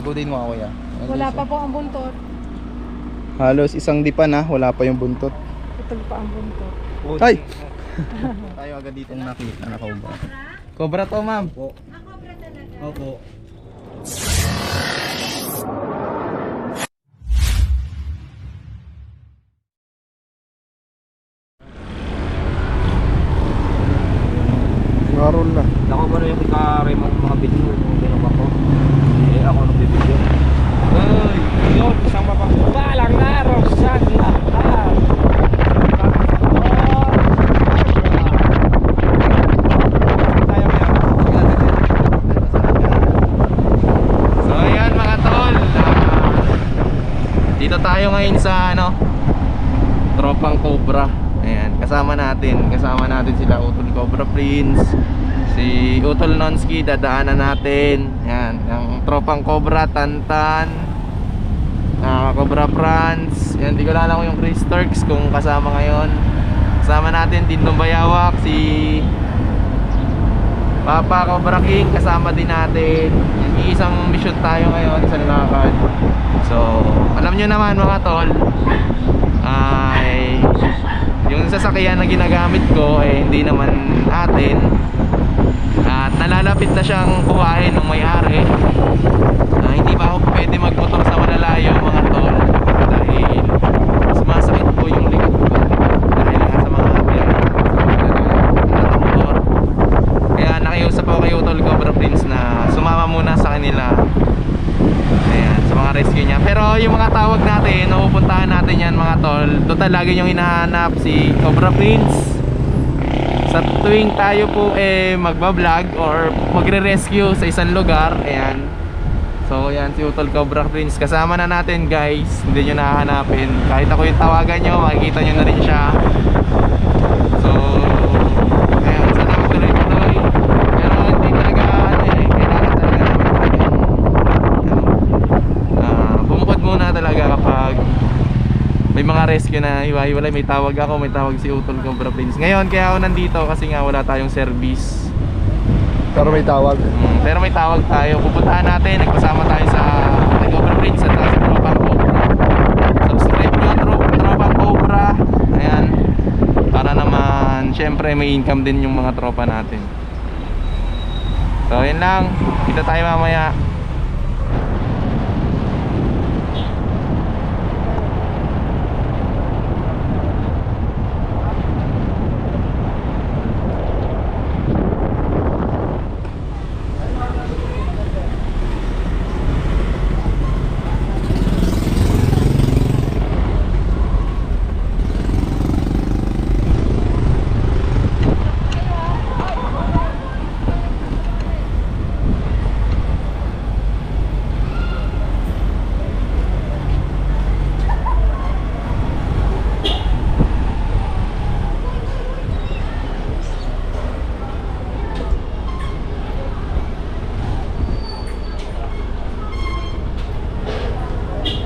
Pagutin mo ako, kuya. Wala pa po ang buntot. Halos isang dipan na, wala pa yung buntot. Ito pa ang buntot. Ay! Tayo agad dito nakita na cobra. Cobra to, ma'am. Opo. Opo. Narol na. Ako ba na yung ikari mong mga video kung gano'n ako? Eh, ako nagbibideo. Ay, yun, isang mapagpalang araw sa lahat. So ayan mga tol, dito tayo ngayon sa ano, Tropang Cobra. Ayan, kasama natin sila Utol Cobra Prince, si Utol Nonski, dadaanan natin. Ayan, ang Tropang Cobra, Tantan, Cobra Franz. Ayan, di ko lang alam yung Chris Turks kung kasama ngayon. Kasama natin Tindong Bayawak, si Papa Cobra King, kasama din natin. Isang mission tayo ngayon sa lakad. So, alam nyo naman mga tol, ay yung sasakyan na ginagamit ko eh hindi naman atin. At nalalapit na siyang kuhain ng may-ari. Hindi pa ako pwede magmotor sa malalayo mga tol, dahil sumasakit po yung likod ko dahil nga sa mga biyahe ng motor. Kaya nakiusap ako kay Utol Cobra Prince na sumama muna sa kanila. Ayan, sa mga rescue niya. Pero yung mga tawag natin, napupuntahan natin yan mga tol. Total lagi yung hinahanap si Cobra Prince sa tuwing tayo po magbablog or magre-rescue sa isang lugar. Ayan. So ayan, si Utol Cobra Prince kasama na natin guys. Hindi nyo nahahanapin. Kahit ako yung tawagan nyo, makikita nyo na rin siya. So ayan, sana magtuloy-tuloy. Pero hindi talaga kailangan talaga namin bumukod muna talaga kapag may mga rescue na hiwa-hiwalay. May tawag ako, may tawag si Utol Cobra Prince. Ngayon kaya ako nandito kasi nga wala tayong service. Pero may tawag. Pero may tawag tayo. Pupuntahan natin, nagpasama tayo sa Cobra Prince at sa Tropang Cobra. Subscribe nyo Tropang Cobra. Ayan, para naman syempre may income din yung mga tropa natin. So yun lang, kita tayo mamaya.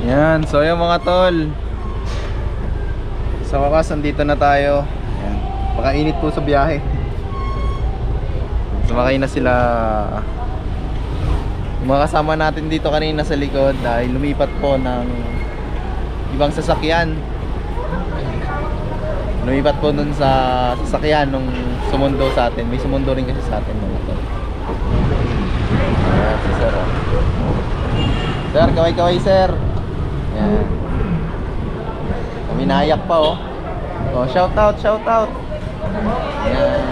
Yan, so yung mga tol, sa wakas nandito na tayo. Yan, pakainit po sa biyahe. Sumakay na sila yung mga kasama natin dito kanina sa likod dahil lumipat po ng ibang sasakyan. Lumipat po dun sa sasakyan nung sumundo sa atin. May sumundo rin kasi sa atin mga tol. Ayan, si sir. Sir, kaway-kaway sir. Yan. Kami nayak pa oh. Oh, shout out, shout out. Yan.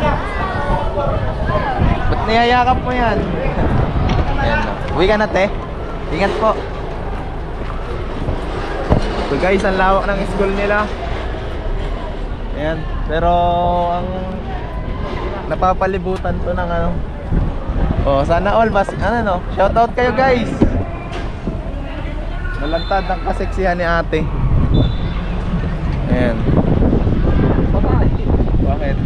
Ba't niyayakap mo yan? Yan oh. Uwi ka na te. Ingat po. So guys, ang lawak ng school nila. Ayan. Pero ang napapalibutan to ng ano. Oh, sana all bas ano no. Shout out kayo guys. Nalantad ang kaseksihan ni ate. Ayan. Bakit?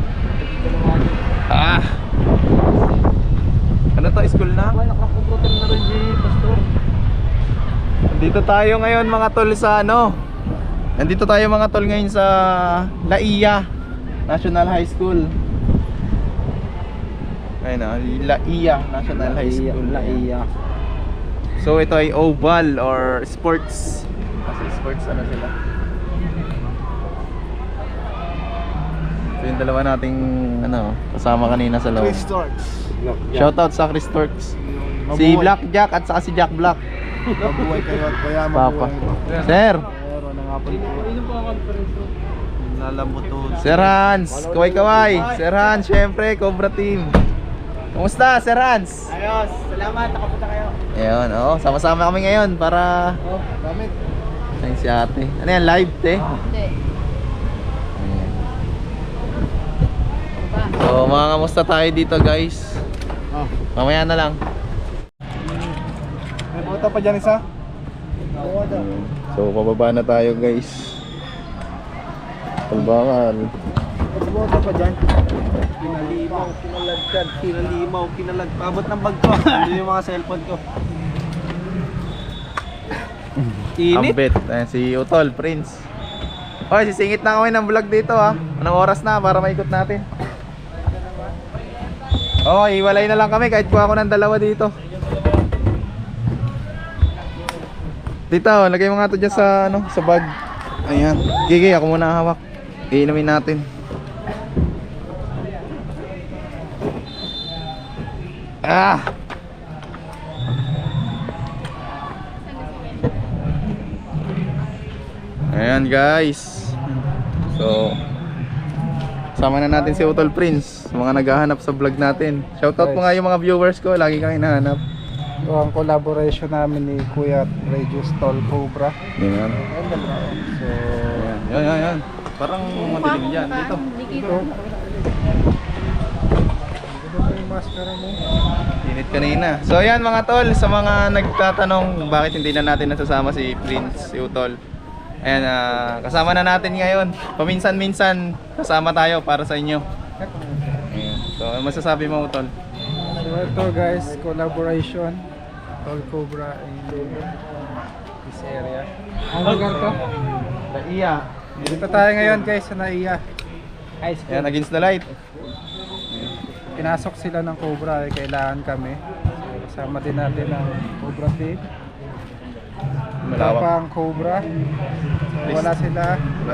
Ano to? School na? Nandito tayo ngayon mga tol sa ano. Nandito tayo mga tol ngayon sa Laia National High School. Ayun na, Laia National High School. Laia. So ito ay oval or sports. Kasi sports ano sila. Ito yung dalawa nating ano, kasama kanina sa loob. Shoutout sa Chris Torx. Si Black Jack at saka si Jack Black. Mabuhay kayo at kaya Papa. mabuhay. Sir, Meron ng hapon po. Lalambot to. Sir Hans, kaway-kaway. Sir Hans, syempre, Cobra Team. Kumusta, Sir Hans? Ayos, salamat, nakapunta kayo. Ayun, oo, sama-sama kami ngayon para... Oh, damit. Ayun si ate. Ano yan, live, te? Hindi. Ayan. So, mga kamusta tayo dito, guys? Oh. Mamaya na lang. May puta pa dyan isa? Oo daw. So, pababa na tayo, guys. Palbangan. May puta pa dyan? Kinalimaw, kinalag. Pabot ng bag ko. Hindi yung mga cellphone ko. Ambit. Ayan, si Utol, Prince. Oy, sisingit na kami ng vlog dito, ha. Anong oras na para maikot natin? Oh, iwalay na lang kami kahit kuha ko ng dalawa dito. Dito, lagay mo nga to dyan sa, ano, sa bag. Ayan. Gigi, ako muna ang hawak. Iinumin natin. Ah! Ayan, guys. So, sama na natin si Utol Prince, mga naghahanap sa vlog natin. Shoutout mo nga yung mga viewers ko, lagi kang hinahanap. Ito ang collaboration namin ni Kuya Regius Tol Cobra. Yan. So, Yan. Parang matilig yan. Dito. ito pa yung maskara mo. Init kanina. So yan mga tol, sa mga nagtatanong bakit hindi na natin nasasama si Prince, si Utol. Ayan, kasama na natin ngayon. Paminsan-minsan kasama tayo para sa inyo. Ayan. So ano masasabi mo, Utol? So ito guys, collaboration Tol Cobra in this area. Ang lugar to? Naiya. Dito tayo ngayon guys sa Naiya High School. Ayan, against the light. Pinasok sila ng Cobra, kailangan kami. So, kasama din natin ang Cobra team. Wala Malawak. pa ang Cobra. So, wala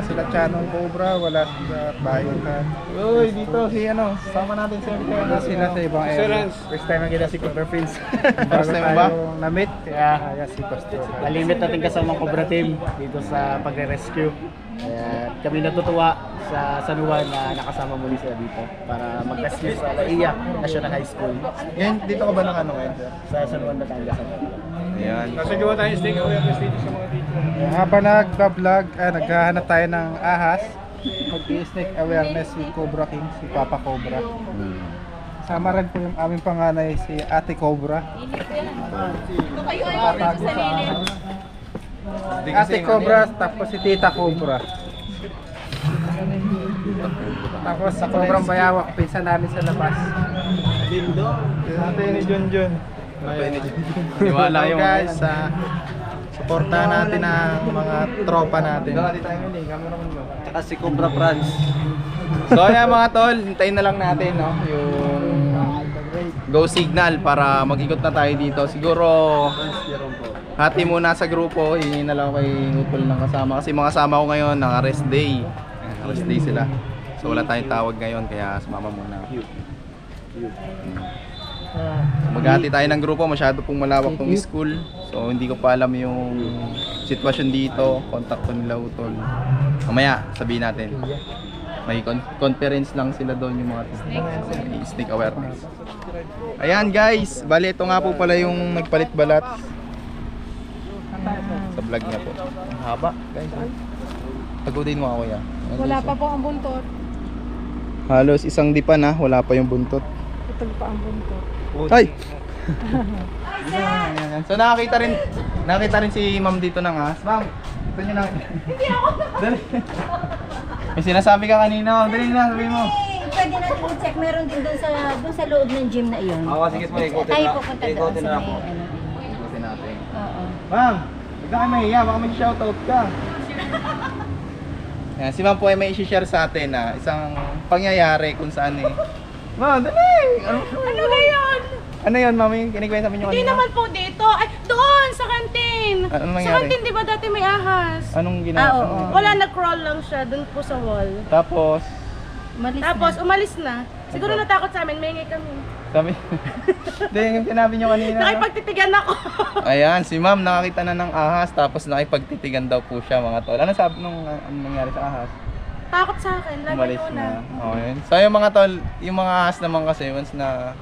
sila Chanong Cobra, wala sila Bayotan. Uy, dito si ano, sama natin si Wala sila sa ibang area. First time nakita si Cobra Prince. First time ba? Na-meet, kaya si Pastor. Nalimit natin kasama ang Cobra Team dito sa pagre-rescue. Kaya kami natutuwa sa San Juan na nakasama muli sila dito para mag-rescue sa Laia National High School Yan, dito ka ba ng ano ngayon, sir? sa San Juan, Batangas. Ayan. Nasa tayo stay awareness dito sa mga dito. Habang nagbablog, naghahanap tayo ng ahas, mag-snake awareness si Cobra King, si Papa Cobra. Sama rin po yung aming panganay, si Ate Cobra. Tatago sa ahas. Ate Cobra, tapos si Tita Cobra. Tapos sa Cobrang Bayawak, pinsan namin sa labas. Lindo. Ate ni Junjun. Niwala yung guys, suportahan natin ang mga tropa natin. Tsaka si Cobra Franz. So ayan mga tol, hintayin na lang natin no, yung go signal para mag-ikot na tayo dito. Siguro hati muna sa grupo, hingin na lang kay Utol ng kasama. Kasi mga kasama ko ngayon, naka-rest day. Rest day sila. So wala tayong tawag ngayon, kaya sumama muna. Maghati tayo ng grupo, masyado pong malawak tong school. So hindi ko pa alam yung sitwasyon dito, contact ko nila Utol. Mamaya sabihin natin. May conference lang sila doon yung mga snake awareness. Ayan guys, bali ito nga po pala yung nagpalit balat sa vlog niya po. Ang haba guys. Tagutin mo ako ya. Wala pa po ang buntot. Halos isang dipa na, wala pa yung buntot. Ito pa ang buntot. Ay! So nakita rin si ma'am dito ng ahas. Ma'am, ito nyo na. Hindi ako. May sinasabi ka kanina, dali na, sabi mo. Pwede natin i-check, meron din doon sa loob ng gym na iyon. Ako sige mo, ikutin Tayo na. pupunta doon Ikutin sa na may ako. ano. Ikutin natin. Oo. Ma'am, huwag ka kayo mahiya, baka may shoutout ka. Yan, si ma'am po ay may isi-share sa atin na isang pangyayari kung saan Ma'am, dali! Ano Ano na yun? yun, mami? Kinikwenta mo nyo Hindi kanina? naman po dito. Ay, doon! Anong Sa nangyari? kantin, di ba dati may ahas? Anong ginawa? Ah, oo. Anong ginawa? Wala, nag-crawl lang siya dun po sa wall. Tapos, Malis Tapos, na. umalis na. Siguro Ano? natakot sa amin, maingay kami. sabi, hindi, yung sinabi nyo kanina. no? Nakipagtitigan ako. Ayan, si ma'am nakakita na ng ahas, tapos nakipagtitigan daw po siya mga tol. Ano sabi nung anong nangyari sa ahas? Takot sa akin, lagi Umalis ko na. Okay. So yung mga tol, yung mga ahas naman kasi once na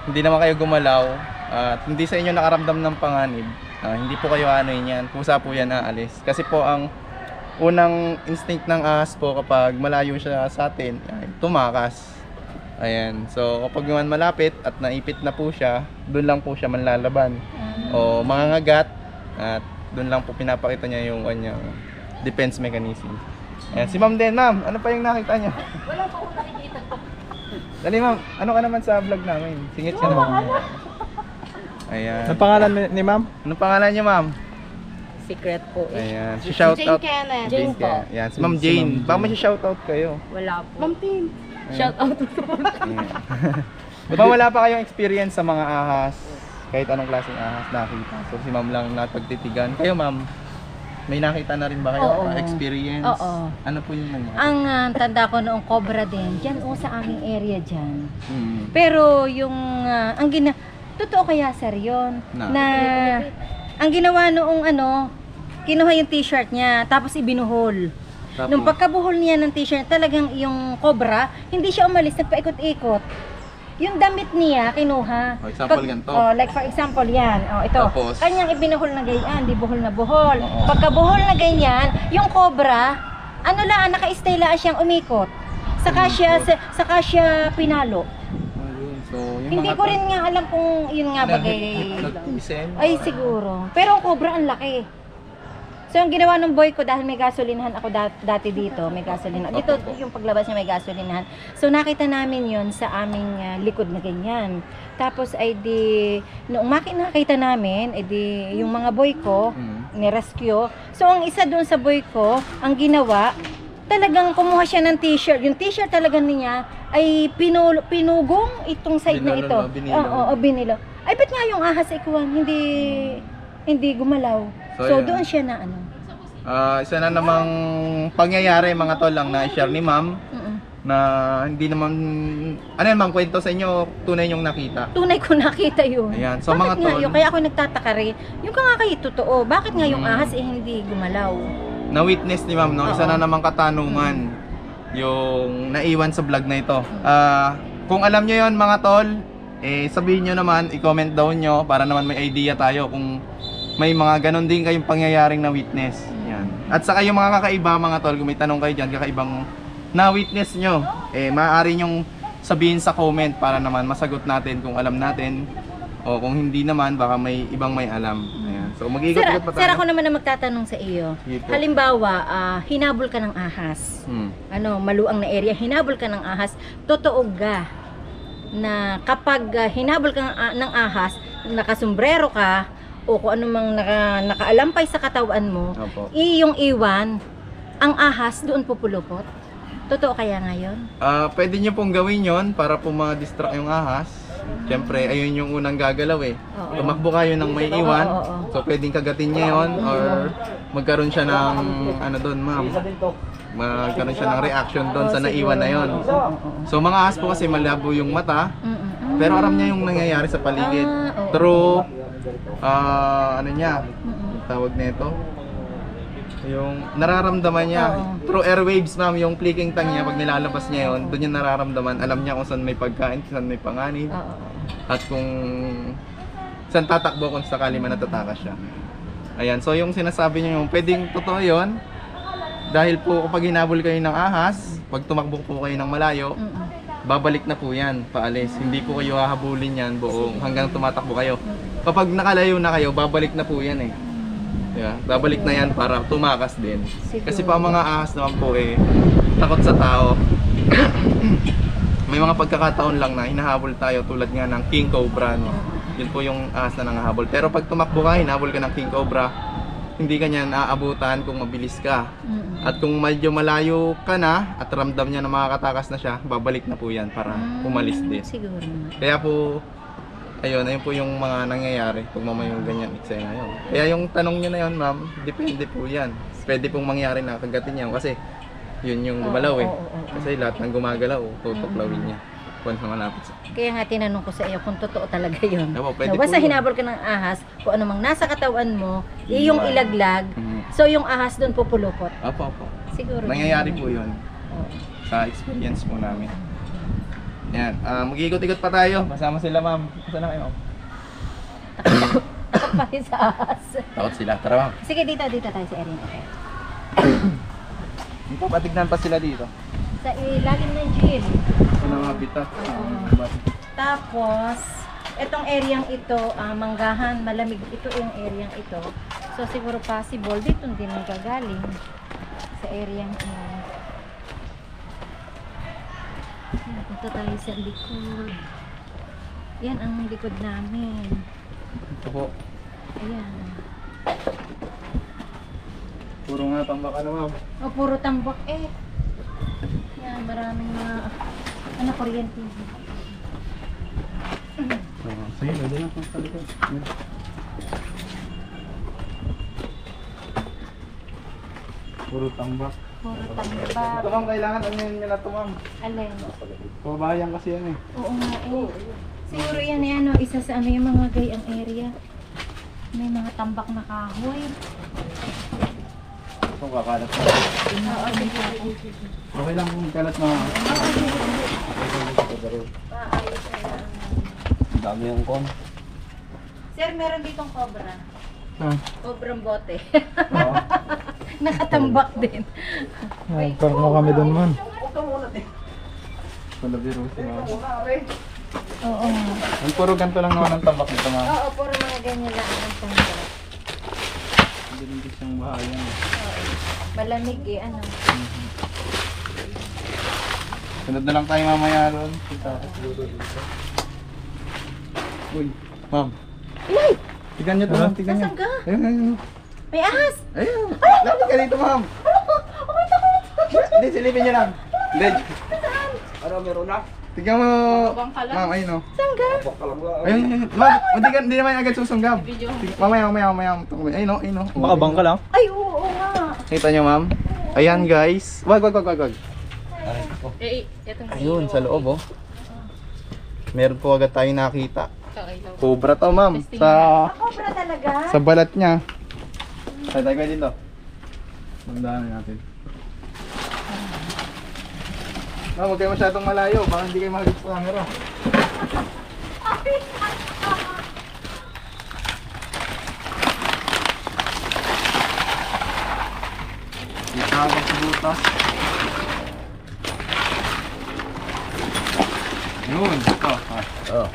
hindi naman kayo gumalaw at hindi sa inyo nakaramdam ng panganib, hindi po kayo ano yan, kusa po yan aalis. Kasi po ang unang instinct ng ahas po kapag malayo siya sa atin, ay tumakas. Ayan. So kapag naman malapit at naipit na po siya, doon lang po siya manlalaban. O mangangagat at doon lang po pinapakita niya yung kanyang defense mechanism. Ayan. Si ma'am din, ma'am, ano pa yung nakita niya? Wala pa akong nakikita po. Dali ma'am, ano ka naman sa vlog namin? Singit ka naman. Ayan. Ang pangalan ni ma'am? Anong pangalan niya ma'am? Secret po eh. Ayan. Si shout Jane out. Kenneth. Jane po. Ayan. Si ma'am Jane. Baka may shout out kayo. Wala po. Ma'am Tin. Shout out. Ayan. Diba wala pa kayong experience sa mga ahas? Kahit anong klaseng ahas nakita. So si ma'am lang napagtitigan. Kayo ma'am, may nakita na rin ba kayo? Oo. Experience? Oo. Ano po yung nangyari? Ang tanda ko noong cobra din, dyan o sa aming area dyan. Hmm. Pero yung, totoo kaya sir yun? Na? Ang ginawa noong kinuha yung t-shirt niya, tapos ibinuhol. Tapos? Nung pagkabuhol niya ng t-shirt, talagang yung cobra, hindi siya umalis, nagpaikot-ikot. Yung damit niya, kinuha. For example, ganito. Like for example, yan. Ito. Tapos? Kanyang ibinuhol na ganyan, di buhol na buhol. Oo. Pagkabuhol na ganyan, yung cobra, naka-stay lang siyang umikot. Saka siya pinalo. Ayun. So, yung Hindi mga ko rin nga alam kung yun nga bagay. nag-isen. Ay siguro. Pero ang cobra ang laki. So yung ginawa ng boy ko dahil may gasolinahan ako dati dito, may gasolinahan. Dito yung paglabas niya may gasolinahan. So nakita namin yun sa aming likod na ganyan. Tapos ay noong nakita namin, yung mga boy ko, ni-rescue. So ang isa doon sa boy ko, ang ginawa, talagang kumuha siya ng t-shirt. Yung t-shirt talaga niya ay pinugong itong side na ito. Binilo. Oo, binilo. Ay, ba't nga yung ahas ikuan, hindi gumalaw. So, yun. doon siya na Isa na namang pangyayari mga tol lang na i-share ni ma'am na hindi naman, ano yan ma'am, kwento sa inyo, tunay yung nakita. Tunay ko nakita yun. Ayan, so Bakit mga nga tol, yun? Kaya ako nagtataka rin. Yung nga kayo totoo, bakit nga yung ahas hindi gumalaw? na-witness ni ma'am, no? Isa Oo. na namang katanungan yung naiwan sa vlog na ito. Kung alam nyo yon mga tol, sabihin nyo naman, i-comment down nyo para naman may idea tayo kung may mga ganon din kayong pangyayaring na-witness. Yan. At saka yung mga kakaiba mga tol, kung may tanong kayo dyan, kakaibang na-witness nyo, maaari nyong sabihin sa comment para naman masagot natin kung alam natin o kung hindi naman, baka may ibang may alam. Ayan. So mag-iikot-ikot pa tayo. Sir, ako naman na magtatanong sa iyo. Sige po. Halimbawa, hinabol ka ng ahas. Maluang na area, hinabol ka ng ahas. Totoo ga na kapag hinabol ka ng ahas, nakasombrero ka, o kung anumang nakaalampay sa katawan mo, Opo. yung iwan, ang ahas doon pupulupot. Totoo kaya ngayon? Pwede nyo pong gawin yon para po ma-distract yung ahas. Siyempre, ayun yung unang gagalaw Oo. Tumakbo kayo ng may iwan. Oo. So, pwedeng kagatin niya yon or magkaroon siya ng, ano doon ma'am, magkaroon siya ng reaction doon sa naiwan na yon. So, mga ahas po kasi malabo yung mata, pero aram niya yung nangyayari sa paligid. Oo. Through, ano niya, tawag nito, yung nararamdaman niya through airwaves ma'am, yung clicking tongue niya pag nilalabas niya yon, doon niya nararamdaman, alam niya kung saan may pagkain, saan may panganib, at kung saan tatakbo kung sakali man natatakas siya. Ayan, so yung sinasabi niyo yung pwedeng totoo yon dahil po kapag hinabol kayo ng ahas, pag tumakbo po kayo ng malayo, babalik na po yan, paalis. Hindi po kayo hahabulin yan buong hanggang tumatakbo kayo. Kapag nakalayo na kayo, babalik na po yan Yeah, babalik na yan para tumakas din. Kasi pa mga ahas naman po takot sa tao. May mga pagkakataon lang na hinahabol tayo tulad nga ng King Cobra, no? Yun po yung ahas na nangahabol. Pero pag tumakbo ka, hinahabol ka ng King Cobra, hindi ka niyan aabutan kung mabilis ka. At kung medyo malayo ka na at ramdam niya na makakatakas na siya, babalik na po yan para umalis din. Siguro naman. Kaya po, ayun po yung mga nangyayari pag mamaya yung ganyan eksena yun. Kaya yung tanong nyo na yun, ma'am, depende po yan. Pwede pong mangyari na kagatin yan kasi yun yung gumalaw eh. Kasi lahat ng gumagalaw, tutuklawin niya. Once na malapit sa... Kaya nga tinanong ko sa iyo kung totoo talaga yun. Opo, pwede No, po basta yun. hinabol ka ng ahas, kung ano mang nasa katawan mo, yung ilaglag, so yung ahas doon pupulupot. Opo. Siguro. Nangyayari po yun Oo. sa experience po namin. Yan, mag-iikot-ikot pa tayo. Kasama sila, ma'am. Saan na kayo, ma'am? Takot pa rin sa ahas. Takot sila. Tara, ma'am. Sige, dito tayo sa Erin. Dito, patignan pa sila dito. Sa ilalim ng gin. Ito na mga bitak. Tapos, etong areang ito, manggahan, malamig ito yung areang ito. So, siguro possible, dito din ang gagaling. Sa areang ito. Punta tayo sa likod. Yan ang likod namin. Ito po. Ayan. Puro nga tambak ano, ma'am. O, puro tambak eh. Yan, maraming mga, kuryente. Sige, pwede na kung talikod. Puro tambak. Puro Ito, tambak. ma'am, kailangan ano yun nila ito, ma'am. Alin? Pabayan kasi yan eh. Oo nga eh. Siguro yan, isa sa yung mga gayang area. May mga tambak na kahoy. Ito, kakalat na. Oo, sige. Okay lang kung kalat na. Paayos na lang. Dami yung kon. Sir, meron ditong cobra. Cobrang bote. Oo. Nakatambak din. Parang mo kami doon man. Palabiro siya. Oo. Ang puro ganito lang naman ang tambak nito, ma'am. Oo, puro mga ganyan lang ang tambak. Hindi din siyang bahayan. Malamig eh, ano. Sunod na lang tayo mamaya ron. Uy, ma'am. Ay! Tignan nyo to, ma'am. Tignan nyo. Nasaan ka? Ayun. May ahas! Ayun. Lapit ka dito, ma'am. Hindi, silipin nyo lang. Hindi. Ano, meron na? Tignan mo. Ma'am, ayun o. Saan ka? Ayun, ayun. Ma'am, hindi naman agad susunggab. Mamaya. Ayun o, ayun o. Makabang ka lang. Ay, oo nga. Kita nyo, ma'am? Ayan, guys. Wag. Eh, itong Ayun, sa loob, oh. Meron po agad tayong nakita. Cobra to, ma'am. Cobra talaga? Sa balat niya. Tayo kayo dito. Tandaan natin. Ma'am, huwag kayo masyadong malayo. Baka hindi kayo makagit sa camera. Kita ako sa butas. Yun, ito. Oh.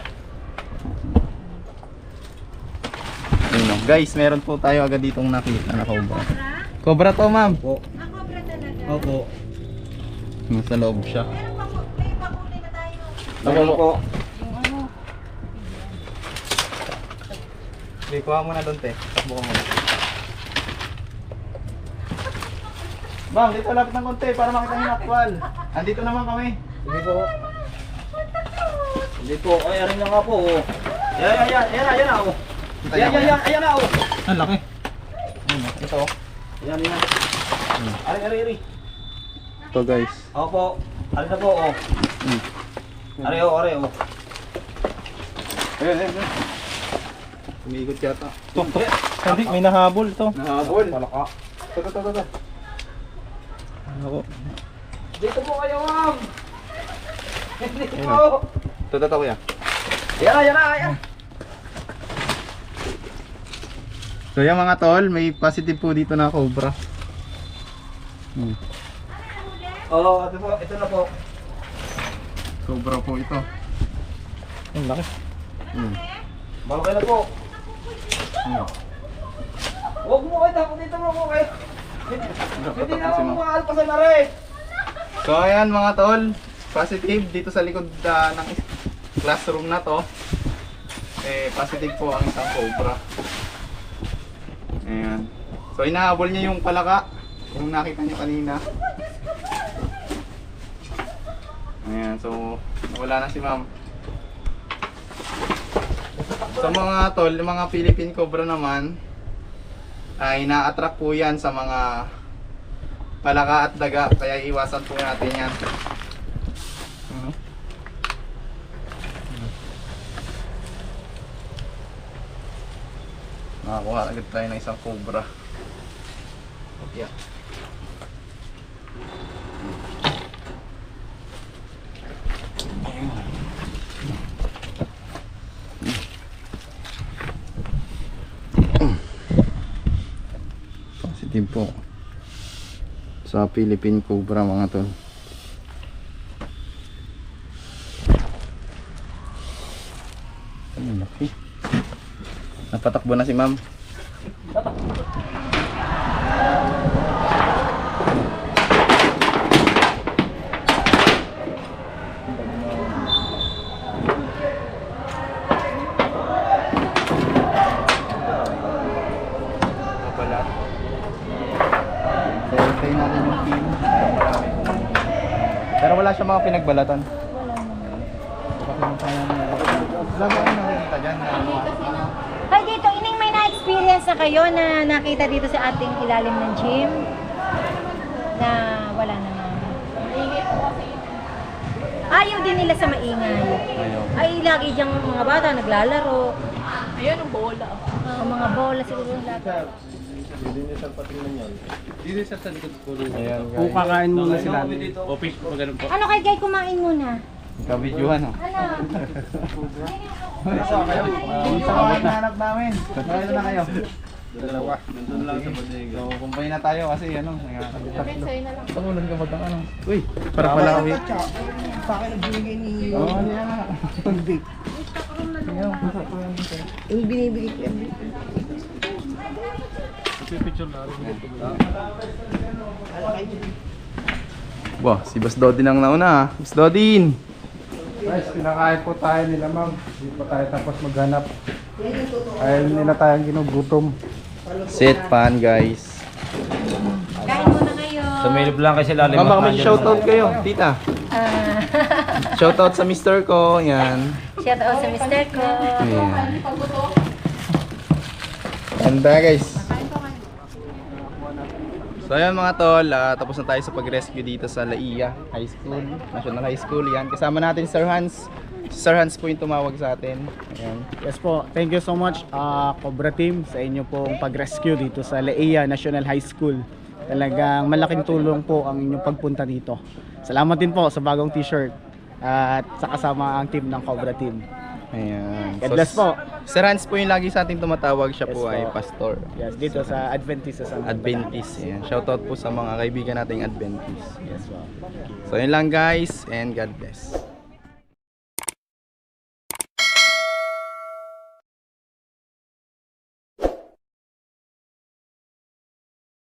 Ayun, oh. Guys, meron po tayo agad ditong nakita na cobra. Cobra to, ma'am. Cobra talaga? Opo. Nasa loob siya. May pakuli na tayo. Opo po. Yung ano? Hindi, kuha muna doon, te. Takbo ka muna. Ma'am, dito lapit ng konti para makita yung actual. Andito naman kami. Sige po. Hindi po. Ay, arin na nga po. Oh. Yan na. Oh. Ayan na. Oh. Ang laki. Ito. Yan. Ari. Ito, guys. Opo. Arin na po. Oh. Ari. Ayun. Umiikot yata. Tok. Hindi, may nahabol to. Nahabol. Malaka. Ito. Ako. Dito po kayo, ma'am. Dito Ayun, po. Ito, kuya. Yan na. So yung mga tol, may positive po dito na cobra. Oo, ito na po. Cobra po ito. Ang laki. Malaki na po. Huwag mo kayo, tapos dito mo kayo. Hindi na ako makaalpasan na rin. So ayan mga tol, positive dito sa likod ng classroom na to. Positive po ang isang cobra. Ayan. So inahabol niya yung palaka, yung nakita niyo kanina. Ayan, so nawala na si ma'am. Sa mga tol, yung mga Philippine Cobra naman, ay na-attract po yan sa mga palaka at daga. Kaya iwasan po natin yan. Nakakuha agad tayo ng isang cobra. Okay. Positive po sa Philippine Cobra mga tol. Ang laki. Napatakbo na si ma'am. Kapalat. Verify natin yung pin. Pero wala siya mga pinagbalatan. Wala ba kayo nakikita dyan? Ay, dito, ining may na-experience na kayo na nakita dito sa ating ilalim ng gym? Na wala naman. Ayaw din nila sa maingay. Ayaw. Ay, lagi diyang mga bata naglalaro. Ayun, ang bola. Mga bola siguro lahat. Ayan Kung guys. kakain muna sila. Opik, magano'n po. Ano kay Gay, kumain muna? Kabidyuhan oh. Ano? Sa mga hinahanap namin. Dalawa na kayo. Dalawa. So, kumpay na tayo kasi ano. Sa'yo na lang. Tumulan ka ba ng ano? Uy, para pala kami. Sa akin nagbibigay ni... Oo, hindi na. Pag-bake. Yung binibigay ko yan. Wah, si Boss Dodin ang nauna ha. Boss Dodin! Guys, pinakain po tayo nila ma'am. Hindi pa tayo tapos maghanap. Ayaw nila tayong ginugutom. Sit pan guys. Kain muna kayo. Sumilip lang kasi lalim. Mama, may shoutout kayo, tita. Ah, Shoutout sa mister ko, yan. shout out sa mister ko. Ayan. Ganda guys. So ayan mga tol, tapos na tayo sa pag-rescue dito sa Laia High School, National High School. Yan, kasama natin si Sir Hans. Si Sir Hans po yung tumawag sa atin. Ayan. Yes po, thank you so much Cobra Team sa inyo pong pag-rescue dito sa Laia National High School. Talagang malaking tulong po ang inyong pagpunta dito. Salamat din po sa bagong t-shirt at sa kasama ang team ng Cobra Team. Ayan. God bless po. Sir Hans po yung lagi sa ating tumatawag. Siya Yes po ay po. pastor. Yes, dito sa Adventist sa San Adventist. Ayan. Shoutout po sa mga kaibigan nating Adventist. Yes po. So yun lang guys and God bless.